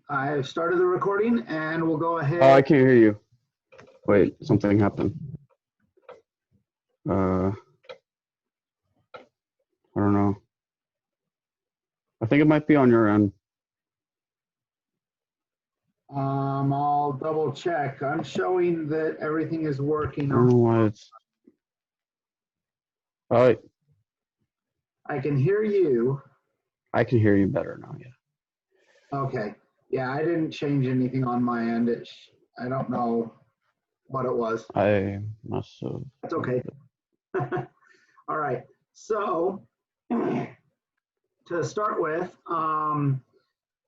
I've started the recording and we'll go ahead. Oh, I can't hear you. Wait, something happened. I don't know. I think it might be on your end. I'll double check. I'm showing that everything is working. I don't know why it's. Oh, I can hear you. I can hear you better now. Yeah. Okay. Yeah, I didn't change anything on my end. I don't know what it was. I must have. That's okay. All right. So to start with, I'm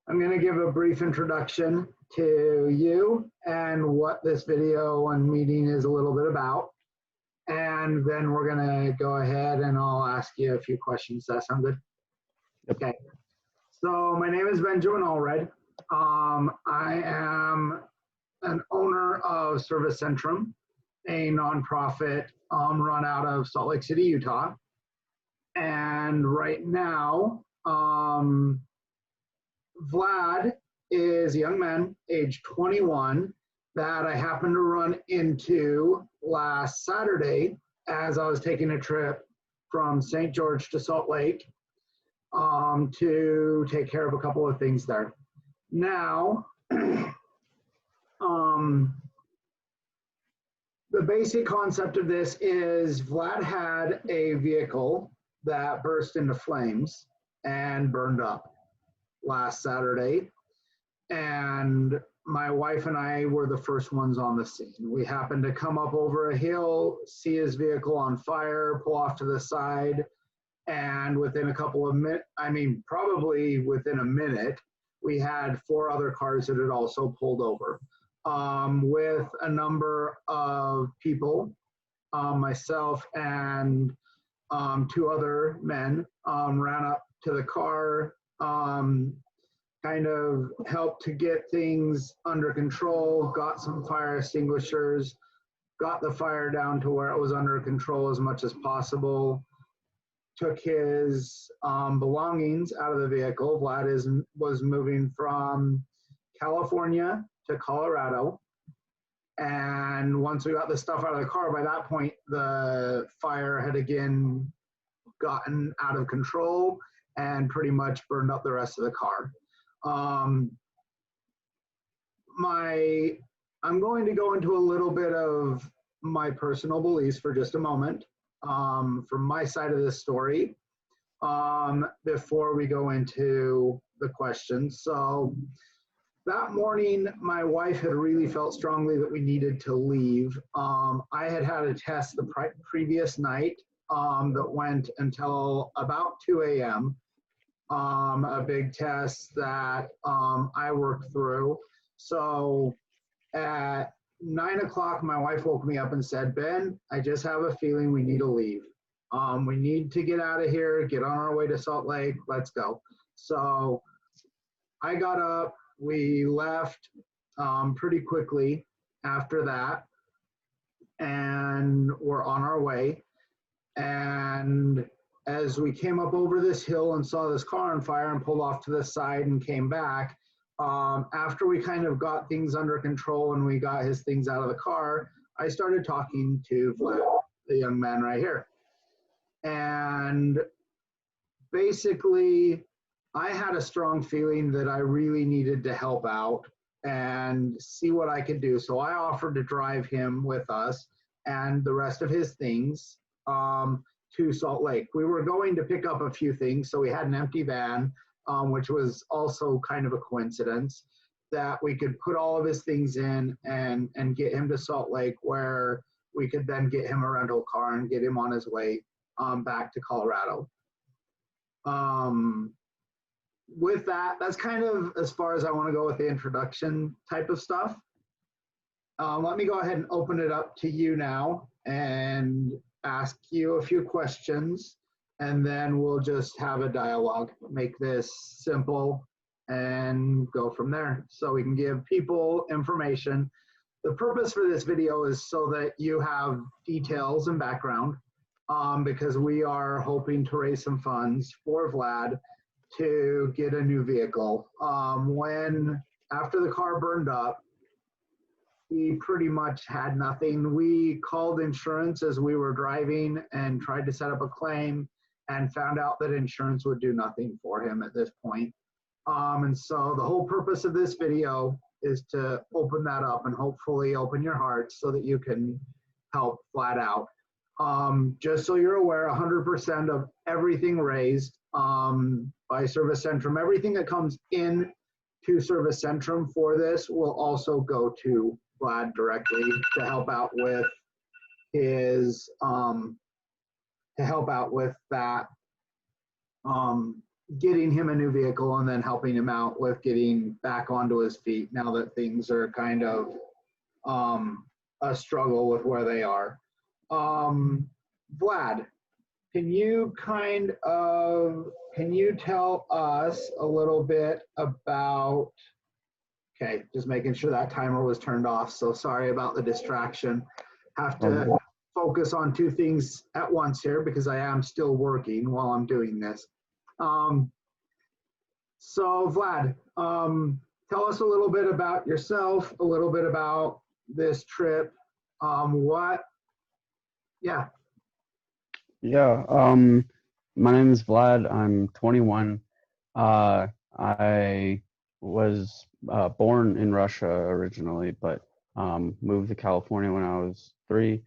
going to give a brief introduction to you and what this video and meeting is a little bit about. And then we're going to go ahead and I'll ask you a few questions. Does that sound good? Yep. Okay. So my name is Benjamin Allred. I am an owner of Service Centrum, a nonprofit run out of Salt Lake City, Utah. And right now, Vlad is a young man, age 21, that I happened to run into last Saturday as I was taking a trip from St. George to Salt Lake to take care of a couple of things there. Now, the basic concept of this is Vlad had a vehicle that burst into flames and burned up last Saturday. And my wife and I were the first ones on the scene. We happened to come up over a hill, see his vehicle on fire, pull off to the side, and within a couple of minutes, probably within a minute, we had 4 other cars that had also pulled over. With a number of people, myself and 2 other men ran up to the car, kind of helped to get things under control, got some fire extinguishers, got the fire down to where it was under control as much as possible, took his belongings out of the vehicle. Vlad was moving from California to Colorado. And once we got the stuff out of the car, by that point, the fire had again gotten out of control and pretty much burned up the rest of the car. I'm going to go into a little bit of my personal beliefs for just a moment, from my side of this story, before we go into the questions. So that morning, my wife had really felt strongly that we needed to leave. I had had a test the previous night that went until about 2 a.m., a big test that I worked through. So at 9 o'clock, my wife woke me up and said, Ben, I just have a feeling we need to leave. We need to get out of here, get on our way to Salt Lake, let's go. So I got up, we left pretty quickly after that, and we're on our way. And as we came up over this hill and saw this car on fire and pulled off to the side and came back, after we kind of got things under control and we got his things out of the car, I started talking to Vlad, the young man right here. And basically, I had a strong feeling that I really needed to help out and see what I could do. So I offered to drive him with us and the rest of his things to Salt Lake. We were going to pick up a few things, so we had an empty van, which was also kind of a coincidence, that we could put all of his things in and get him to Salt Lake, where we could then get him a rental car and get him on his way back to Colorado. With that, that's kind of as far as I want to go with the introduction type of stuff. Let me go ahead and open it up to you now and ask you a few questions, and then we'll just have a dialogue, make this simple and go from there so we can give people information. The purpose for this video is so that you have details and background, because we are hoping to raise some funds for Vlad to get a new vehicle. When after the car burned up, he pretty much had nothing. We called insurance as we were driving and tried to set up a claim and found out that insurance would do nothing for him at this point. And so the whole purpose of this video is to open that up and hopefully open your heart so that you can help Vlad out. Just so you're aware, 100% of everything raised by Service Centrum, everything that comes in to Service Centrum for this will also go to Vlad directly to help out with his that getting him a new vehicle and then helping him out with getting back onto his feet now that things are kind of a struggle with where they are. Vlad, can you tell us a little bit about, okay, just making sure that timer was turned off, so sorry about the distraction. Have to focus on two things at once here because I am still working while I'm doing this. So Vlad, tell us a little bit about yourself, a little bit about this trip. Yeah. My name is Vlad. I'm 21. I was born in Russia originally, but moved to California when I was 3.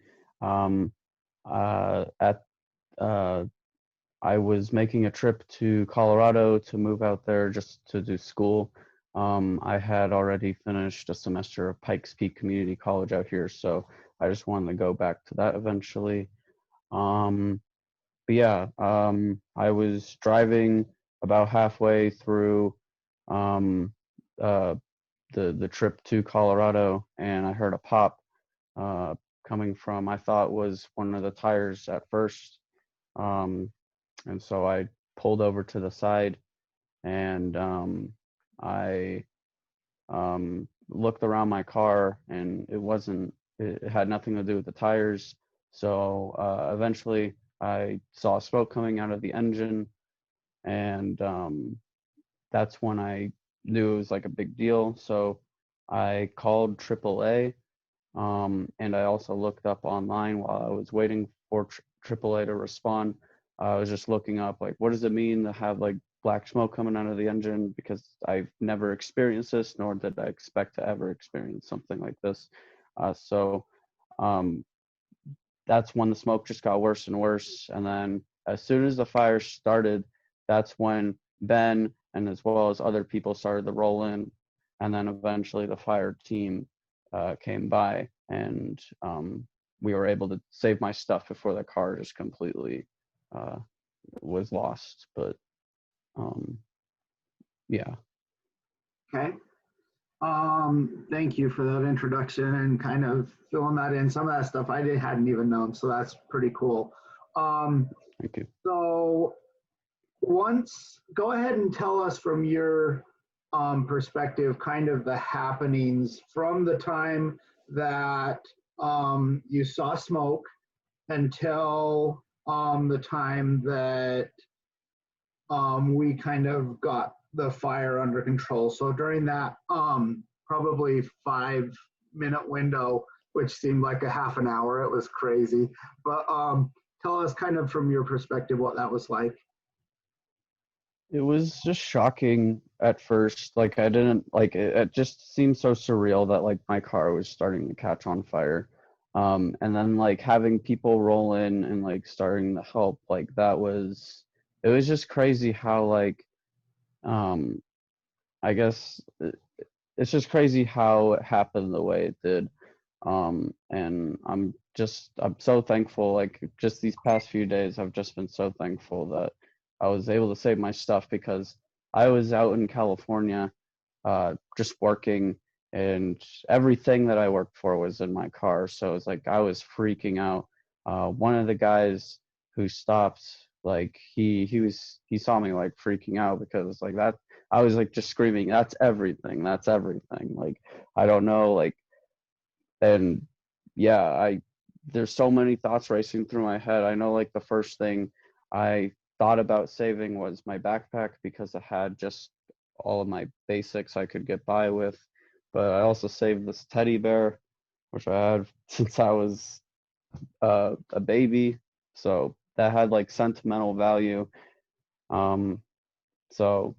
I was making a trip to Colorado to move out there just to do school. I had already finished a semester of Pikes Peak Community College out here, so I just wanted to go back to that eventually. But yeah, I was driving about halfway through the trip to Colorado, and I heard a pop coming from, I thought was one of the tires at first. And so I pulled over to the side, and I looked around my car, and it had nothing to do with the tires. So eventually I saw smoke coming out of the engine, and that's when I knew it was like a big deal. So I called AAA, and I also looked up online while I was waiting for AAA to respond. I was just looking up, like, what does it mean to have like black smoke coming out of the engine? Because I've never experienced this, nor did I expect to ever experience something like this. So that's when the smoke just got worse and worse. And then as soon as the fire started, that's when Ben and as well as other people started to roll in. And then eventually the fire team came by, and we were able to save my stuff before the car just completely was lost. But yeah. Okay. Thank you for that introduction and kind of filling that in. Some of that stuff hadn't even known, so that's pretty cool. Thank you. So go ahead and tell us from your perspective, kind of the happenings from the time that you saw smoke until the time that we kind of got the fire under control. So during that probably 5-minute window, which seemed like a half an hour, it was crazy. But tell us kind of from your perspective what that was like. It was just shocking at first. Like I didn't like it, it just seemed so surreal that like my car was starting to catch on fire. And then like having people roll in and like starting to help, like it was just crazy how like I guess it's just crazy how it happened the way it did. And I'm so thankful. Like just these past few days, I've just been so thankful that I was able to save my stuff, because I was out in California, just working, and everything that I worked for was in my car. So it's like I was freaking out. One of the guys who stopped, like he saw me like freaking out, because like that I was like just screaming, that's everything, that's everything. Like I don't know, like, and yeah, there's so many thoughts racing through my head. I know like the first thing I thought about saving was my backpack, because it had just all of my basics I could get by with. But I also saved this teddy bear, which I had since I was a baby. So that had like sentimental value. Um, so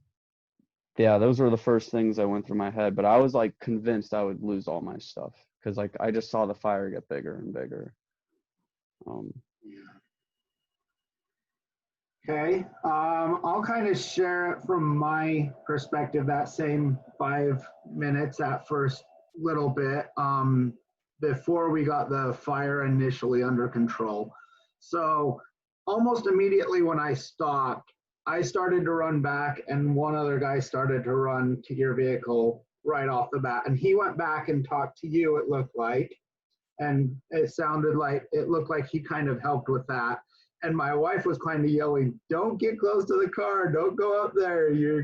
yeah, those were the first things that went through my head. But I was like convinced I would lose all my stuff because like I just saw the fire get bigger and bigger. Um, Okay, I'll kind of share it from my perspective, that same 5 minutes, that first little bit, before we got the fire initially under control. So almost immediately when I stopped, I started to run back and one other guy started to run to your vehicle right off the bat. And he went back and talked to you, it looked like, and it looked like he kind of helped with that. And my wife was kind of yelling, "Don't get close to the car, don't go up there, you're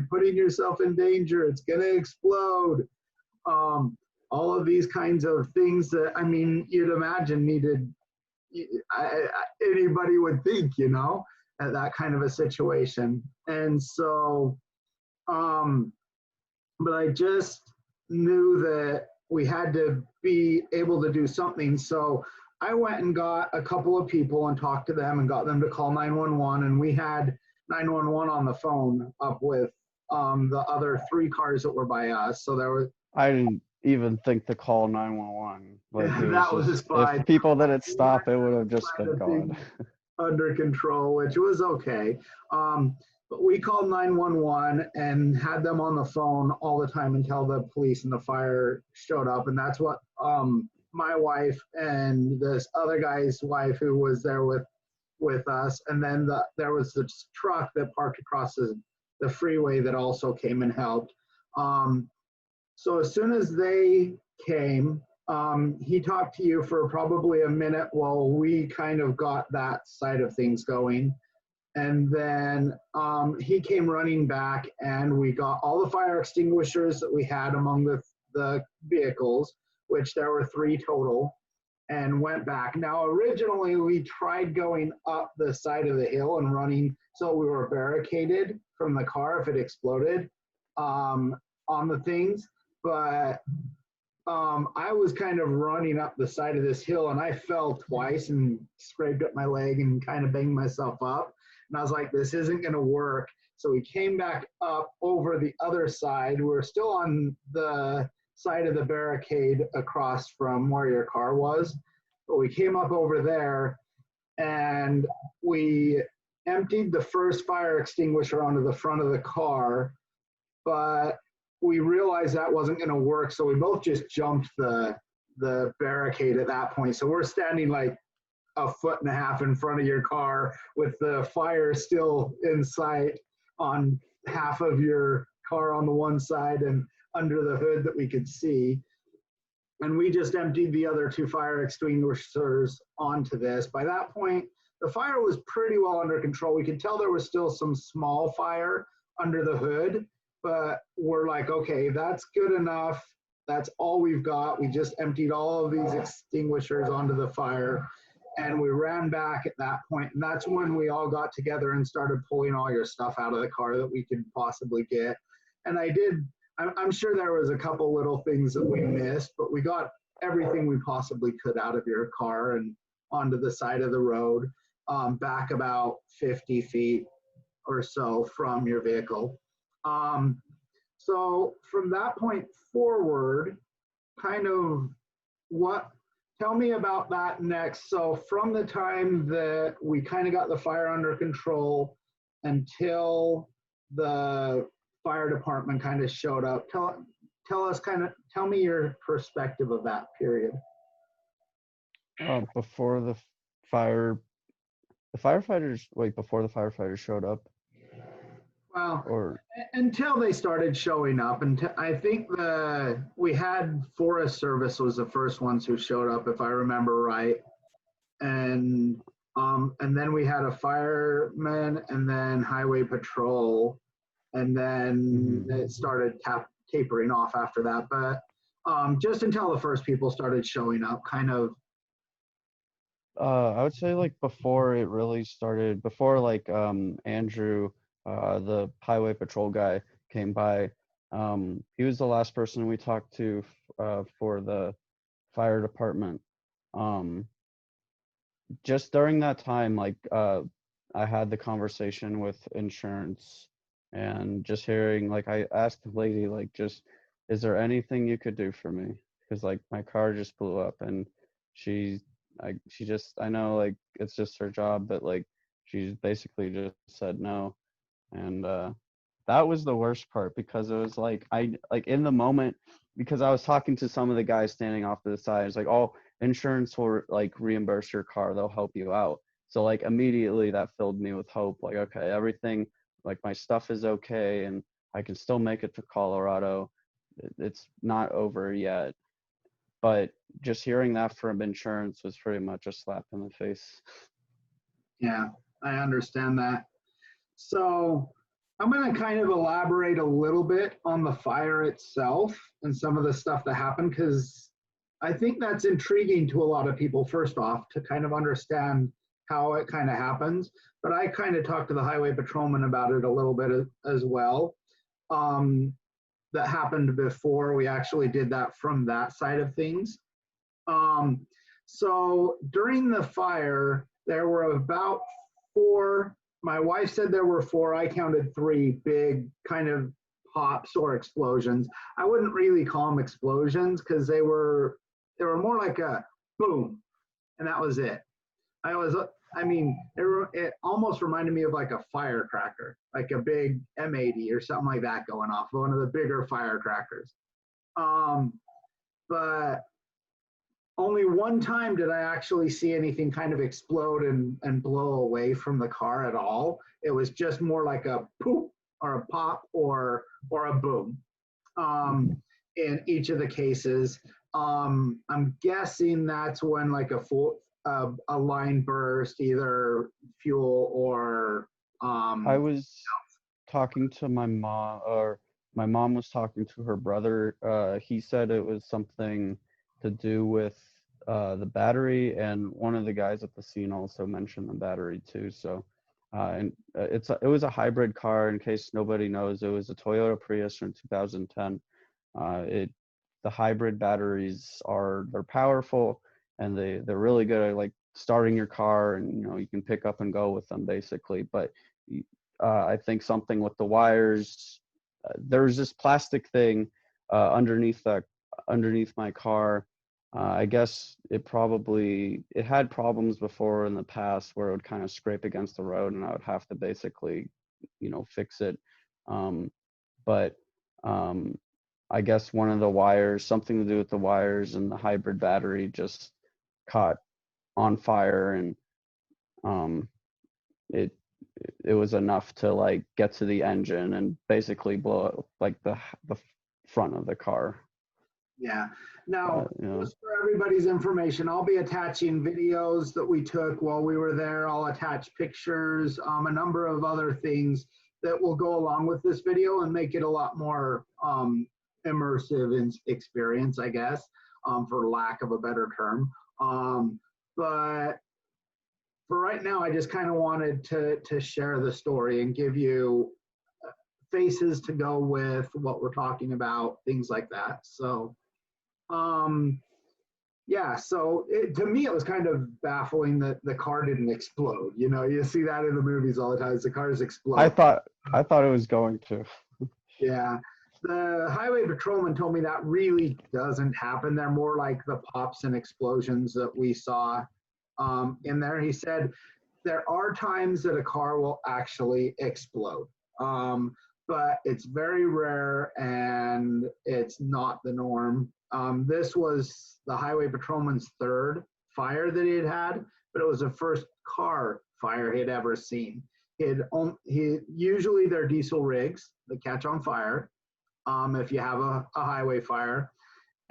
putting yourself in danger, it's gonna explode." um, all of these kinds of things that, I mean, you'd imagine needed, anybody would think, at that kind of a situation. And so, um, but I just knew that we had to be able to do something. So I went and got a couple of people and talked to them and got them to call 911. And we had 911 on the phone up with the other 3 cars that were by us. So there was, I didn't even think to call 911. Like it was that was just if fine. people didn't We were stop, it would have just kind been of gone. things under control, which was okay. But we called 911 and had them on the phone all the time until the police and the fire showed up. And that's what my wife and this other guy's wife who was there with us. And then there was this truck that parked across the freeway that also came and helped. So as soon as they came, he talked to you for probably a minute while we kind of got that side of things going. And then he came running back and we got all the fire extinguishers that we had among the vehicles, which there were 3 total, and went back. Now, originally we tried going up the side of the hill and running so we were barricaded from the car if it exploded on the things. But I was kind of running up the side of this hill and I fell twice and scraped up my leg and kind of banged myself up. And I was like, this isn't going to work. So we came back up over the other side. We're still on the side of the barricade across from where your car was. But we came up over there and we emptied the first fire extinguisher onto the front of the car. But we realized that wasn't going to work, so we both just jumped the barricade at that point. So we're standing like a foot and a half in front of your car with the fire still in sight on half of your car on the one side and under the hood that we could see. And we just emptied the other 2 fire extinguishers onto this. By that point, the fire was pretty well under control. We could tell there was still some small fire under the hood, but we're like, okay, that's good enough. That's all we've got. We just emptied all of these extinguishers onto the fire and we ran back at that point. And that's when we all got together and started pulling all your stuff out of the car that we could possibly get. And I'm sure there was a couple little things that we missed, but we got everything we possibly could out of your car and onto the side of the road, back about 50 feet or so from your vehicle. So from that point forward, kind of tell me about that next. So from the time that we kind of got the fire under control until the fire department kind of showed up, tell me your perspective of that period. Before the fire, the firefighters, wait, before the firefighters showed up, Well, or until they started showing up, and I think we had Forest Service was the first ones who showed up, if I remember right, and then we had a fireman, and then highway patrol, and then it started tapering off after that. But just until the first people started showing up, kind of. I would say like before it really started, before like Andrew, the highway patrol guy, came by. He was the last person we talked to for the fire department. Um, just during that time, like I had the conversation with insurance, and just hearing, like, I asked the lady, like, just, is there anything you could do for me? Because like my car just blew up, and she she just, I know like it's just her job, but like she basically just said no. And that was the worst part, because it was like, I like in the moment, because I was talking to some of the guys standing off to the side. It's like, oh, insurance will like reimburse your car, they'll help you out. So like immediately that filled me with hope, like, okay, everything, like my stuff is okay, and I can still make it to Colorado. It's not over yet. But just hearing that from insurance was pretty much a slap in the face. Yeah, I understand that. So I'm going to kind of elaborate a little bit on the fire itself and some of the stuff that happened, because I think that's intriguing to a lot of people, first off, to kind of understand how it kind of happens. But I kind of talked to the highway patrolman about it a little bit as well. That happened before we actually did that from that side of things. So during the fire, there were about four, my wife said there were four, I counted three big kind of pops or explosions. I wouldn't really call them explosions, because they were more like a boom, and that was it. I mean, it almost reminded me of like a firecracker, like a big M80 or something like that going off, one of the bigger firecrackers. But only one time did I actually see anything kind of explode and blow away from the car at all. It was just more like a poop or a pop or a boom. In each of the cases, I'm guessing that's when like a line burst, either fuel or I was talking to my mom, or my mom was talking to her brother. He said it was something to do with the battery, and one of the guys at the scene also mentioned the battery too. So, and it was a hybrid car. In case nobody knows, it was a Toyota Prius from 2010. It The hybrid batteries they're powerful, and they're really good at like starting your car, and you can pick up and go with them basically. But I think something with the wires. There was this plastic thing underneath my car. I guess it had problems before in the past, where it would kind of scrape against the road, and I would have to basically, fix it. But I guess one of the wires, something to do with the wires and the hybrid battery, just caught on fire, and it it was enough to like get to the engine and basically blow up like the front of the car. Yeah. Now, just for everybody's information, I'll be attaching videos that we took while we were there. I'll attach pictures, a number of other things that will go along with this video and make it a lot more immersive in experience, I guess, for lack of a better term. But for right now, I just kind of wanted to share the story and give you faces to go with what we're talking about, things like that. So, yeah, so to me, it was kind of baffling that the car didn't explode. You see that in the movies all the time. The cars explode. I thought it was going to. Yeah. The highway patrolman told me that really doesn't happen. They're more like the pops and explosions that we saw in there. He said there are times that a car will actually explode, but it's very rare and it's not the norm. This was the highway patrolman's third fire that he had, but it was the first car fire he'd ever seen. Usually they're diesel rigs that catch on fire if you have a highway fire,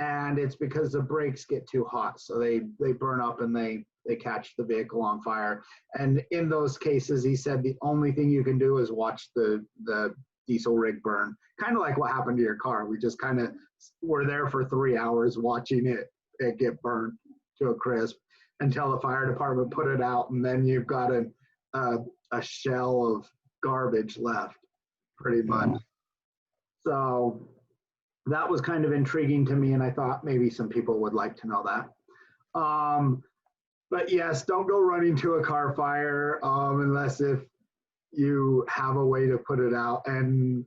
and it's because the brakes get too hot, so they burn up and they catch the vehicle on fire. And in those cases, he said the only thing you can do is watch the diesel rig burn, kind of like what happened to your car. We just kind of were there for 3 hours watching it get burned to a crisp until the fire department put it out, and then you've got a shell of garbage left, pretty much. So that was kind of intriguing to me, and I thought maybe some people would like to know that. But yes, don't go running to a car fire unless if you have a way to put it out. And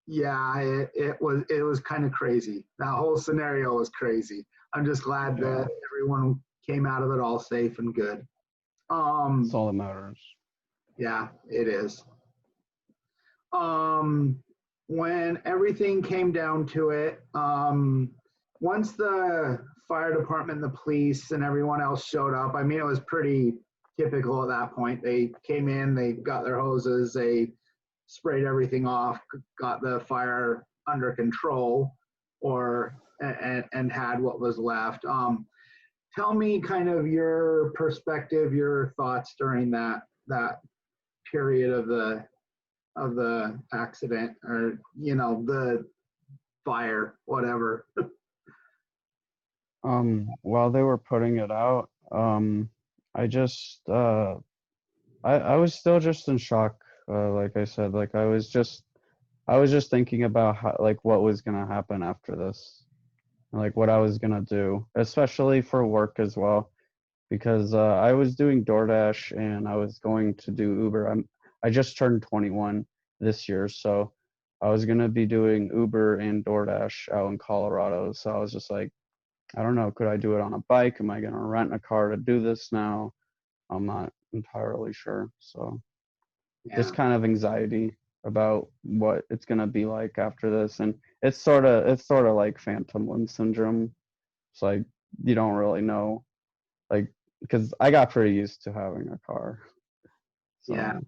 yeah, it was kind of crazy. That whole scenario was crazy. I'm just glad Yeah, that everyone came out of it all safe and good. that's Um, all that matters. yeah, it is. Um, when everything came down to it, once the fire department, the police, and everyone else showed up, I mean, it was pretty typical at that point. They came in, they got their hoses, they sprayed everything off, got the fire under control, or and had what was left. Tell me kind of your perspective, your thoughts during that period of the accident, or the fire, whatever. While they were putting it out, I just I was still just in shock. Like I said, like I was just thinking about how, like what was gonna happen after this, like what I was gonna do, especially for work as well, because I was doing DoorDash and I was going to do Uber. I just turned 21 this year, so I was gonna be doing Uber and DoorDash out in Colorado. So I was just like, I don't know, could I do it on a bike? Am I gonna rent a car to do this now? I'm not entirely sure. So Yeah, just kind of anxiety about what it's gonna be like after this, and it's sort of like phantom limb syndrome. It's like you don't really know, like because I got pretty used to having a car. yeah.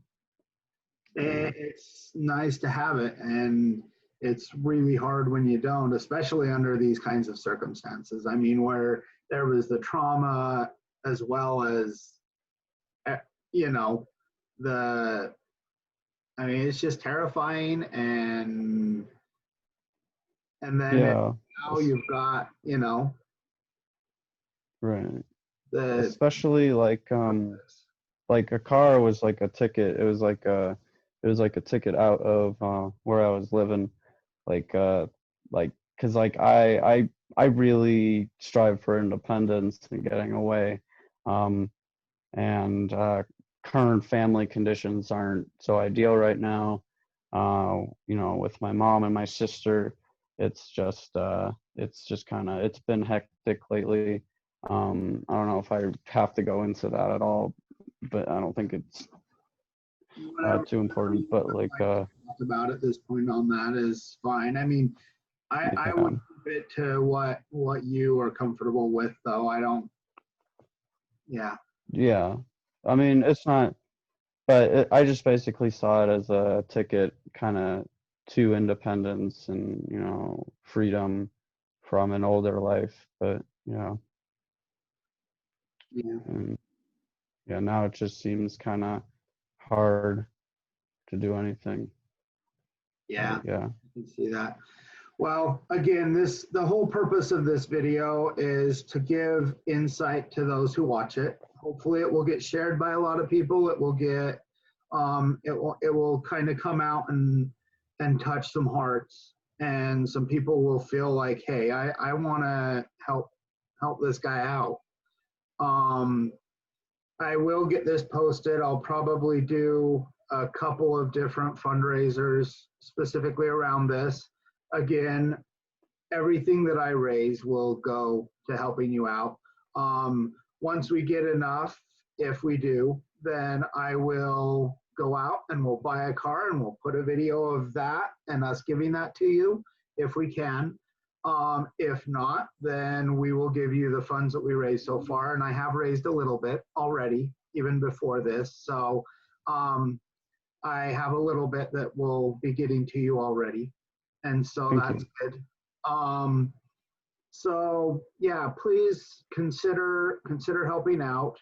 So yeah, It's nice to have it, and it's really hard when you don't, especially under these kinds of circumstances. I mean, where there was the trauma as well as, eh, you know, the, I mean, it's just terrifying. And then yeah, now you've got, right. the, Especially like a car was like a ticket. It was like a ticket out of where I was living. Like like because like I really strive for independence and getting away. Um, and current family conditions aren't so ideal right now. You know, with my mom and my sister, it's just kind of it's been hectic lately. I don't know if I have to go into that at all, but I don't think it's whatever too important. you But would like, like to talk about at this point on that is fine. I mean, I would yeah, keep it to what you are comfortable with, though. I don't. Yeah, yeah. I mean, it's not, but I just basically saw it as a ticket, kind of to independence and freedom from an older life. But yeah, and yeah, now it just seems kind of hard to do anything. yeah. But yeah, I can see that. Well, again, the whole purpose of this video is to give insight to those who watch it. Hopefully, it will get shared by a lot of people. It will get it will kind of come out and touch some hearts, and some people will feel like, hey, I want to help this guy out. Um, I will get this posted. I'll probably do a couple of different fundraisers specifically around this. Again, everything that I raise will go to helping you out. Once we get enough, if we do, then I will go out and we'll buy a car and we'll put a video of that and us giving that to you if we can. If not, then we will give you the funds that we raised so far. And I have raised a little bit already, even before this. So um, I have a little bit that will be getting to you already. And so thank that's you. good. Um, so yeah, please consider helping out.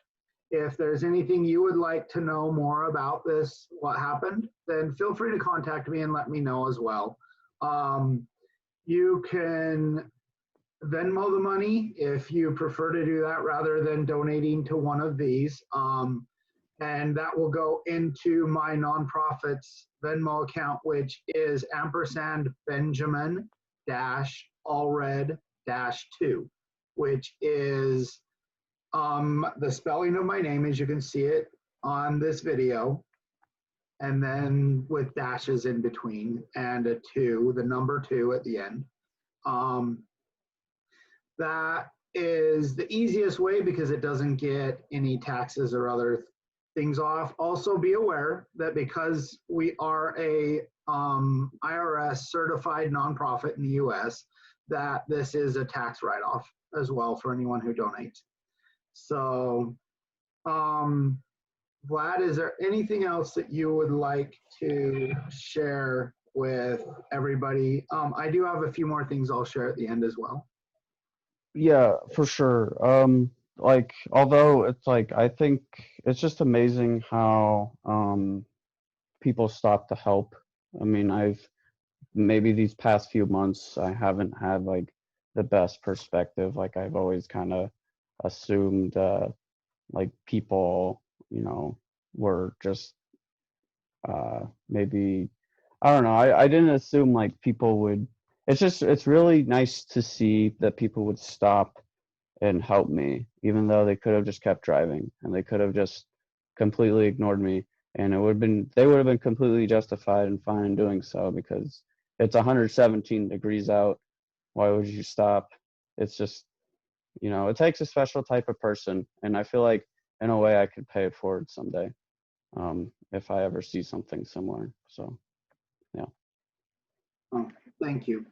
If there's anything you would like to know more about this, what happened, then feel free to contact me and let me know as well. You can Venmo the money if you prefer to do that rather than donating to one of these. and that will go into my nonprofit's Venmo account, which is ampersand Benjamin dash Allred dash 2, which is the spelling of my name as you can see it on this video, and then with dashes in between and a 2, the number 2 at the end. That is the easiest way because it doesn't get any taxes or other things off. Also be aware that because we are a IRS certified nonprofit in the US, that this is a tax write-off as well for anyone who donates. So Vlad, is there anything else that you would like to share with everybody? I do have a few more things I'll share at the end as well. Yeah, for sure. Like, although it's like, I think it's just amazing how people stop to help. I mean, maybe these past few months, I haven't had like the best perspective. Like, I've always kind of assumed like people, you know, were just maybe, I don't know. I didn't assume like people would. It's really nice to see that people would stop and help me, even though they could have just kept driving and they could have just completely ignored me, and they would have been completely justified and fine in doing so because it's 117 degrees out. Why would you stop? It's just, you know, it takes a special type of person, and I feel like in a way I could pay it forward someday, if I ever see something similar. So yeah. Oh, thank you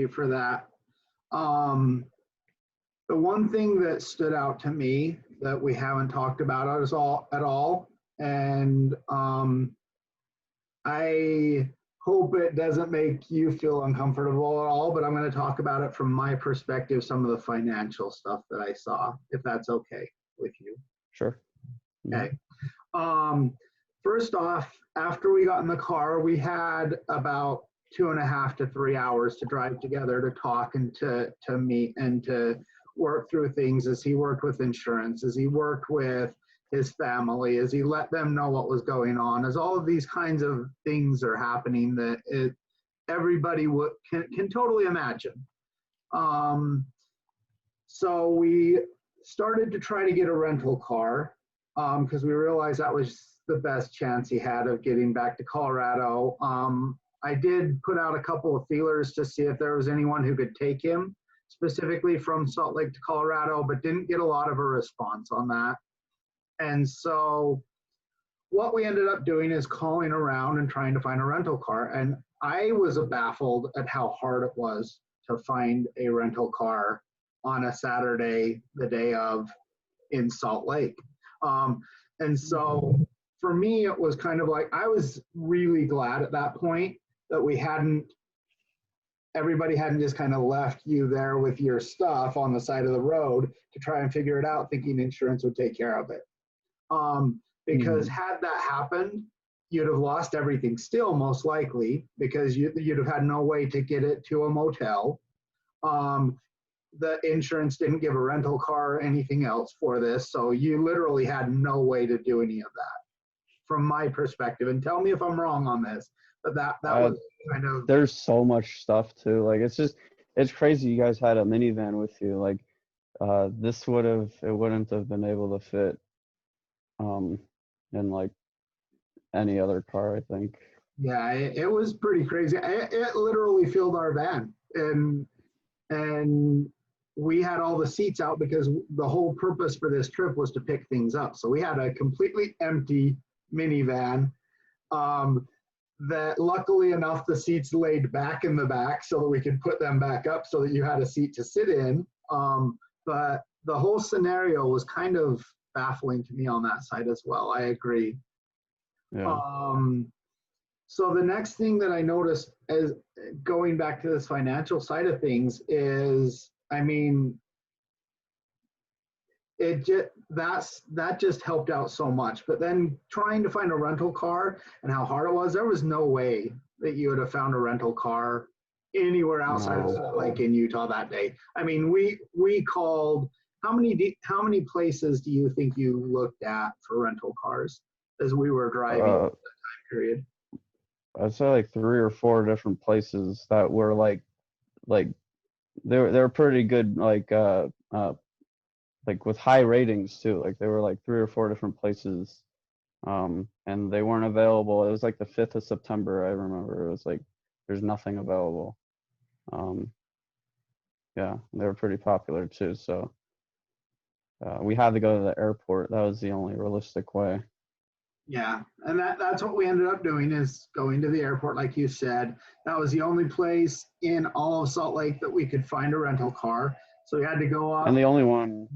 for that. The one thing that stood out to me that we haven't talked about at all, and I hope it doesn't make you feel uncomfortable at all, but I'm going to talk about it from my perspective, some of the financial stuff that I saw, if that's okay with you. Sure. Okay. First off, after we got in the car, we had about 2.5 to 3 hours to drive together to talk and to meet and to work through things as he worked with insurance, as he worked with his family, as he let them know what was going on, as all of these kinds of things are happening that everybody can totally imagine. So we started to try to get a rental car because we realized that was the best chance he had of getting back to Colorado. I did put out a couple of feelers to see if there was anyone who could take him specifically from Salt Lake to Colorado, but didn't get a lot of a response on that. And so what we ended up doing is calling around and trying to find a rental car. And I was baffled at how hard it was to find a rental car on a Saturday, the day of, in Salt Lake. And so for me, it was kind of like, I was really glad at that point that everybody hadn't just kind of left you there with your stuff on the side of the road to try and figure it out, thinking insurance would take care of it. Because had that happened, you'd have lost everything still, most likely, because you'd have had no way to get it to a motel. The insurance didn't give a rental car or anything else for this, so you literally had no way to do any of that, from my perspective. And tell me if I'm wrong on this, but that was kind of. There's so much stuff too. Like, it's crazy. You guys had a minivan with you. Like, it wouldn't have been able to fit in like any other car, I think. Yeah, it was pretty crazy. It literally filled our van, and we had all the seats out because the whole purpose for this trip was to pick things up. So we had a completely empty minivan that luckily enough, the seats laid back in the back so that we could put them back up so that you had a seat to sit in. But the whole scenario was kind of baffling to me on that side as well. I agree. Yeah. So the next thing that I noticed as going back to this financial side of things is, I mean, that just helped out so much. But then trying to find a rental car and how hard it was, there was no way that you would have found a rental car anywhere outside of Salt Lake in Utah that day. I mean, we called how many places do you think you looked at for rental cars as we were driving Uh, period? I'd say like 3 or 4 different places that were like they were pretty good, like with high ratings too. Like there were like 3 or 4 different places, and they weren't available. It was like the 5th of September. I remember it was like there's nothing available. Um, yeah, they were pretty popular too. So we had to go to the airport. That was the only realistic way. Yeah, and that's what we ended up doing is going to the airport, like you said. That was the only place in all of Salt Lake that we could find a rental car. So we had to go And up. the only one,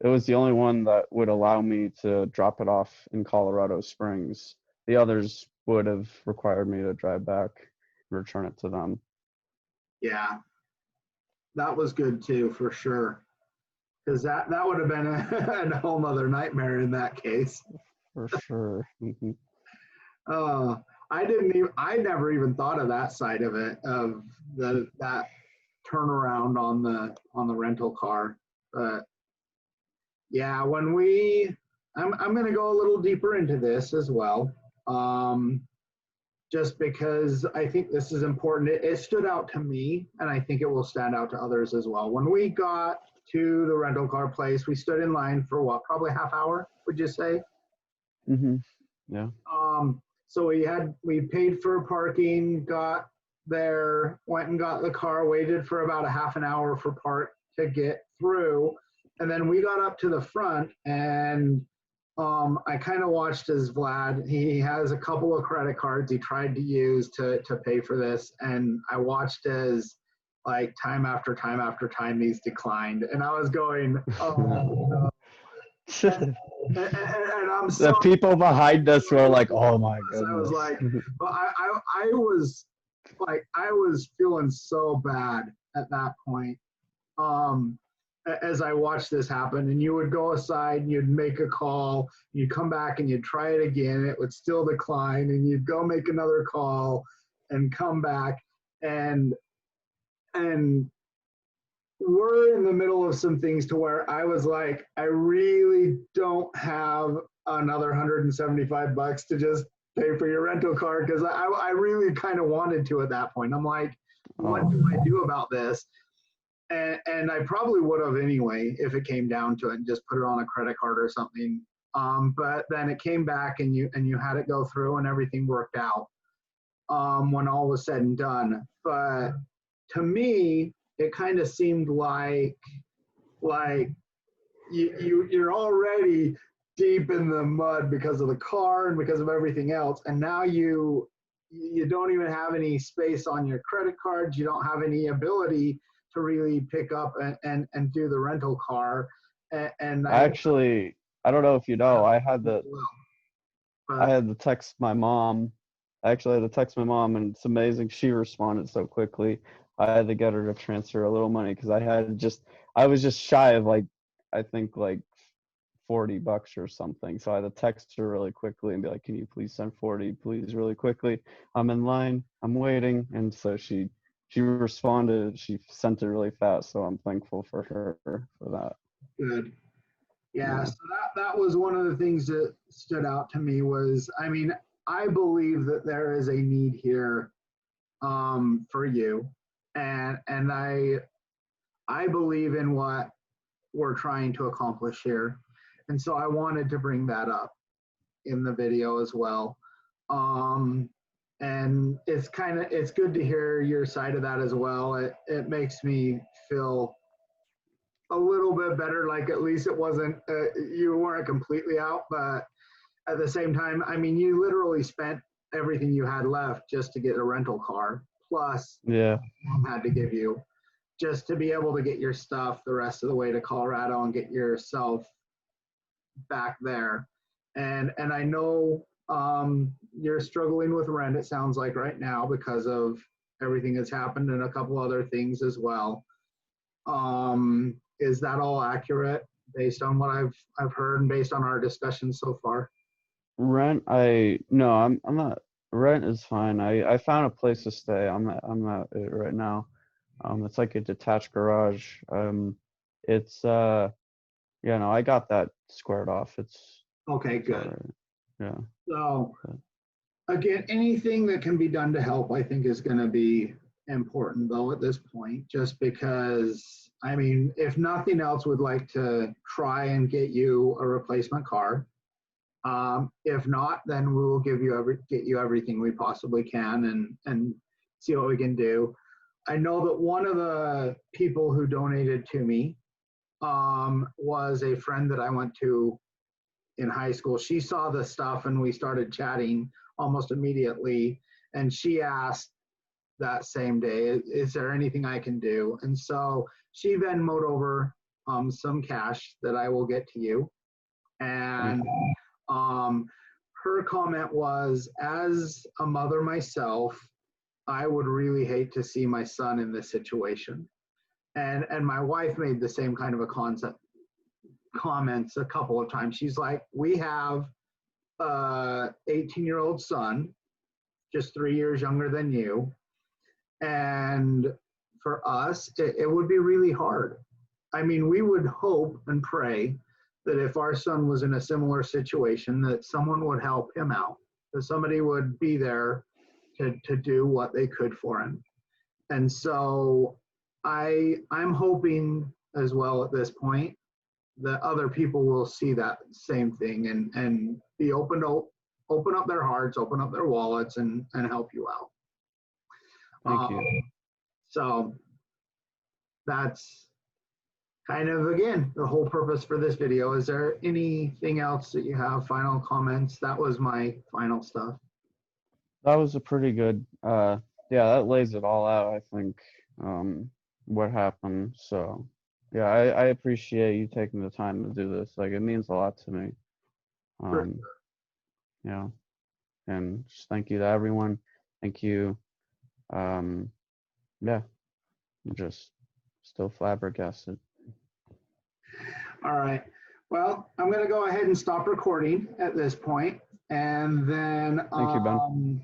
it was the only one that would allow me to drop it off in Colorado Springs. The others would have required me to drive back and return it to them. Yeah, that was good too, for sure. Because that would have been a whole nother nightmare in that case. For sure. Uh, I never even thought of that side of it, of that turnaround on the rental car. But yeah, I'm going to go a little deeper into this as well. Um, just because I think this is important. It stood out to me, and I think it will stand out to others as well. When we got to the rental car place, we stood in line for what, probably half hour, would you say? Yeah. So we paid for parking, got there, went and got the car, waited for about a half an hour for park to get through, and then we got up to the front, and I kind of watched as Vlad. He has a couple of credit cards he tried to use to pay for this, and I watched as like time after time after time these declined, and I was going, oh no. And I'm The sorry. people behind us were like, "Oh my I was goodness." like, but I was like, I was feeling so bad at that point. Um, as I watched this happen, and you would go aside and you'd make a call, you'd come back and you'd try it again, it would still decline, and you'd go make another call and come back, and and we're in the middle of some things to where I was like, I really don't have another $175 to just pay for your rental car, because I really kind of wanted to at that point. I'm like, what do I do about this? And I probably would have anyway if it came down to it, and just put it on a credit card or something. But then it came back, and you had it go through, and everything worked out when all was said and done. But to me, it kind of seemed like you're already deep in the mud because of the car and because of everything else, and now you don't even have any space on your credit cards. You don't have any ability to really pick up and do the rental car. And Actually, I don't know if you know, I but had to text my mom. I actually had to text my mom, and it's amazing. She responded so quickly. I had to get her to transfer a little money because I was just shy of like, I think like $40 or something. So I had to text her really quickly and be like, "Can you please send 40, please, really quickly? I'm in line. I'm waiting." And so she responded. She sent it really fast. So I'm thankful for her for that. good. Yeah, Yeah. so that was one of the things that stood out to me was, I mean, I believe that there is a need here for you, and I believe in what we're trying to accomplish here, and so I wanted to bring that up in the video as well. Um, and it's good to hear your side of that as well. It makes me feel a little bit better, like at least it wasn't you weren't completely out, but at the same time, I mean, you literally spent everything you had left just to get a rental car, plus Yeah. mom had to give you just to be able to get your stuff the rest of the way to Colorado and get yourself back there. And I know you're struggling with rent, it sounds like right now, because of everything that's happened and a couple other things as well. Is that all accurate based on what I've heard and based on our discussion so far? Rent, I no, I'm not. Rent is fine. I found a place to stay. I'm at it right now. It's like a detached garage. It's Yeah, no, I got that squared off. Okay, It's all good. right. Yeah. So But again, anything that can be done to help, I think, is going to be important, though, at this point, just because, I mean, if nothing else, would like to try and get you a replacement car. If not, then we will get you everything we possibly can and see what we can do. I know that one of the people who donated to me was a friend that I went to in high school. She saw the stuff and we started chatting almost immediately. And she asked that same day, is there anything I can do? And so she Venmoed over some cash that I will get to you. thank And you. um, her comment was, as a mother myself, I would really hate to see my son in this situation. And my wife made the same kind of a concept comments a couple of times. She's like, we have a 18-year-old son, just 3 years younger than you. And for us, it would be really hard. I mean, we would hope and pray that if our son was in a similar situation, that someone would help him out, that somebody would be there to do what they could for him. And so I'm hoping as well at this point that other people will see that same thing and be open up their hearts, open up their wallets, and help you out. Thank you. So that's kind of, again, the whole purpose for this video. Is there anything else that you have? Final comments? That was my final stuff. That was a pretty good, yeah, that lays it all out, I think, what happened. So, yeah, I appreciate you taking the time to do this. Like, it means a lot to me. Sure. Yeah, and just thank you to everyone. Thank you. Yeah, I'm just still flabbergasted. All right. Well, I'm going to go ahead and stop recording at this point, and then Thank you, Ben.